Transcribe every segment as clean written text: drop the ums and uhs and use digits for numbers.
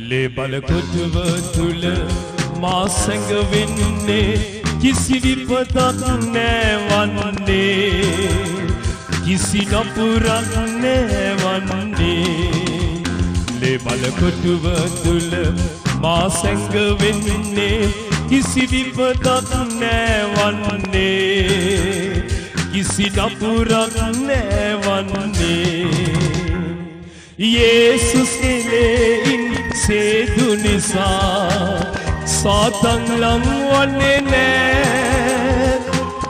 ලේබල කොටුව තුල මා සැඟවෙන්නේ කිසි විපතක් නැවන්නේ කිසි නපුරක් නැවන්නේ ලේබල කොටුව තුල මා සැඟවෙන්නේ කිසි විපතක් නැවන්නේ කිසි නපුරක් නැවන්නේ යේසුස් එලෙයින් සේදු නිසා සාතන් ලංවන්නේ නෑ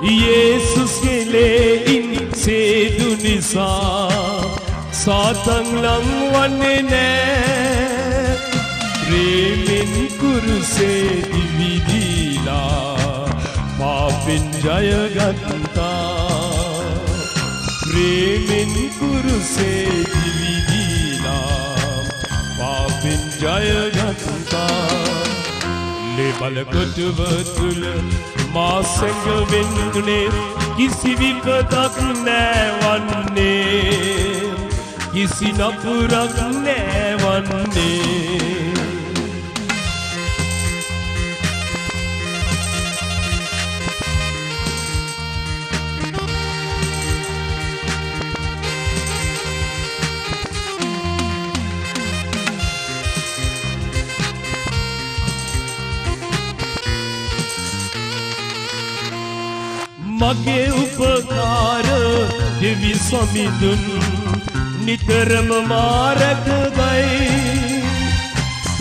යේසුස් එලෙයින් සේදු නිසා සාතන් ලංවන්නේ නෑ ප්‍රේමෙන් කුරුසේ දිවිදීලා පාපෙන් ජයගත්තා ප්‍රේමෙන් කුරුසේ පාපෙන් ජයගත්තා ලේබල කොටුව තුල මා සැඟවෙන්නේ කිසි විපතක් නැවන්නේ කිසි නපුරක් නැවන්නේ මගේ උපකාර දෙවි සමිඳුන් නිතරම මාරකගයි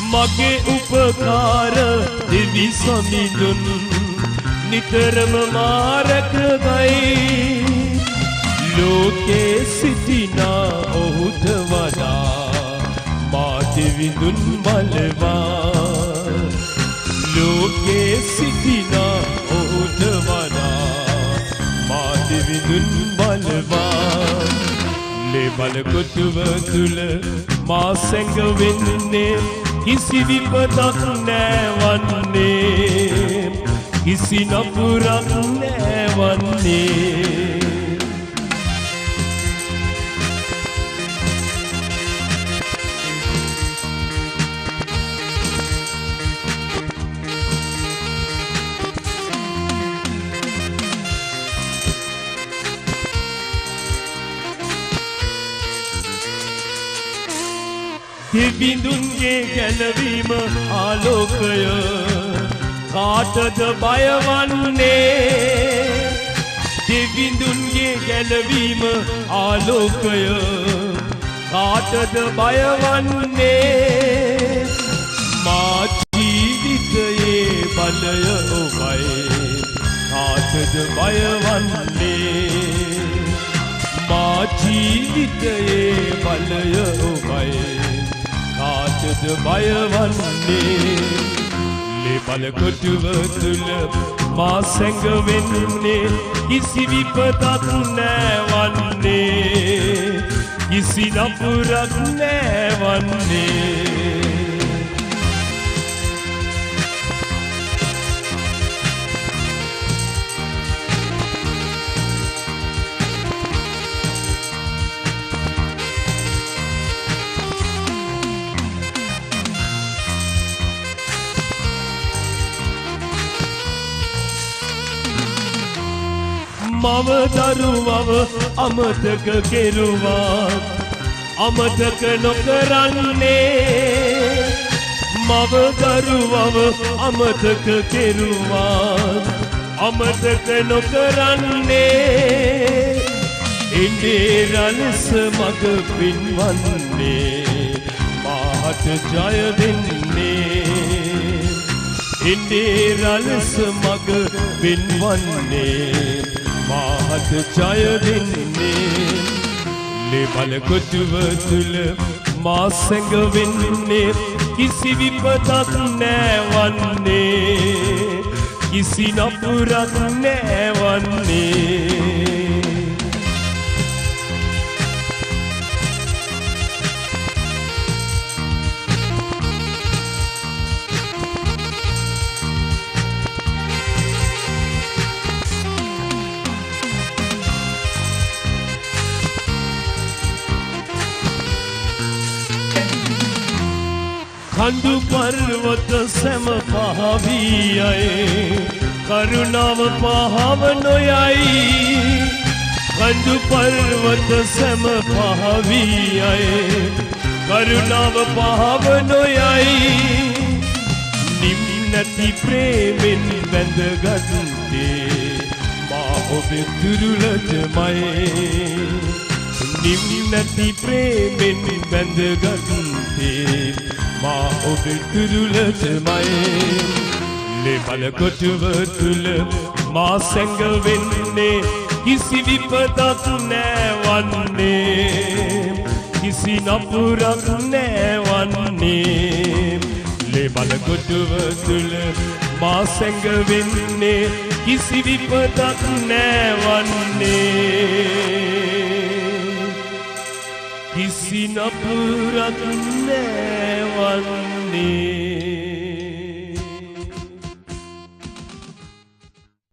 මගේ උපකාර දෙවි සමිඳුන් නිතරම මාරකගයි ලෝකේ සිටිනා ඔහුට වඩා මා දෙවිඳුන් බලවා ලෝකේ සිටිනා ඔහුට වඩා දෙවිඳුන් බලවා ලේබල කොටුව තුල මා සැඟවෙන්නේ කිසි විපතක් නැවන්නේ කිසි නපුරක් නැවන්නේ දෙවිඳුන්ගේ ගැලවීම ආලෝකය කාටද බයවන්නේ දෙවිඳුන්ගේ ගැලවීම ආලෝකය කාටද බයවන්නේ මා ජීවිතයේ බලය ඔබයි කාටද බයවන්නේ මා ජීවිතයේ බලය ඔබයි කාටද බයවන්නේ ලේබල කොටුව තුල මා සැඟවෙන්නේ කිසි විපතක් නැවන්නේ කිසි නපුරක් නැවන්නේ මව දරුවව අමතක කෙරුවා අමතක නොකරන්නේ මව දරුවව අමතක කෙරුවා අමතක නොකරන්නේ ඉන්නේ රලස මග පින්වන්නේ මාහට ජය දෙන්නේ ඉන්නේ රලස මග පින්වන්නේ මාහට ජය දෙන්නේ ලේබල කොටුව තුල මා සැඟවෙන්නේ කිසි විපතක් නැවන්නේ කිසි නපුරක් නැවන්නේ කඳු පර්වත සැම පහවියයි කරුණාව පහව නොයයි කඳු පර්වත සැම පහවියයි කරුණාව පහව නොයයි නිම්නති ප්‍රේමෙන් බැඳගත්තේ මා ඔබේ දුරුලටමයි නිම්නති ප්‍රේමෙන් බැඳගත්තේ මා ඔබේ දුරුලටමයි ලෙබල කොටුව තුල මා සැඟවෙන්නේ කිසි විපතක් නැවන්නේ කිසි නපුරක් නැවන්නේ ලෙබල කොටුව තුල මා සැඟවෙන්නේ කිසි විපතක් නැවන්නේ කිසි නපුරක් නැවන්නේ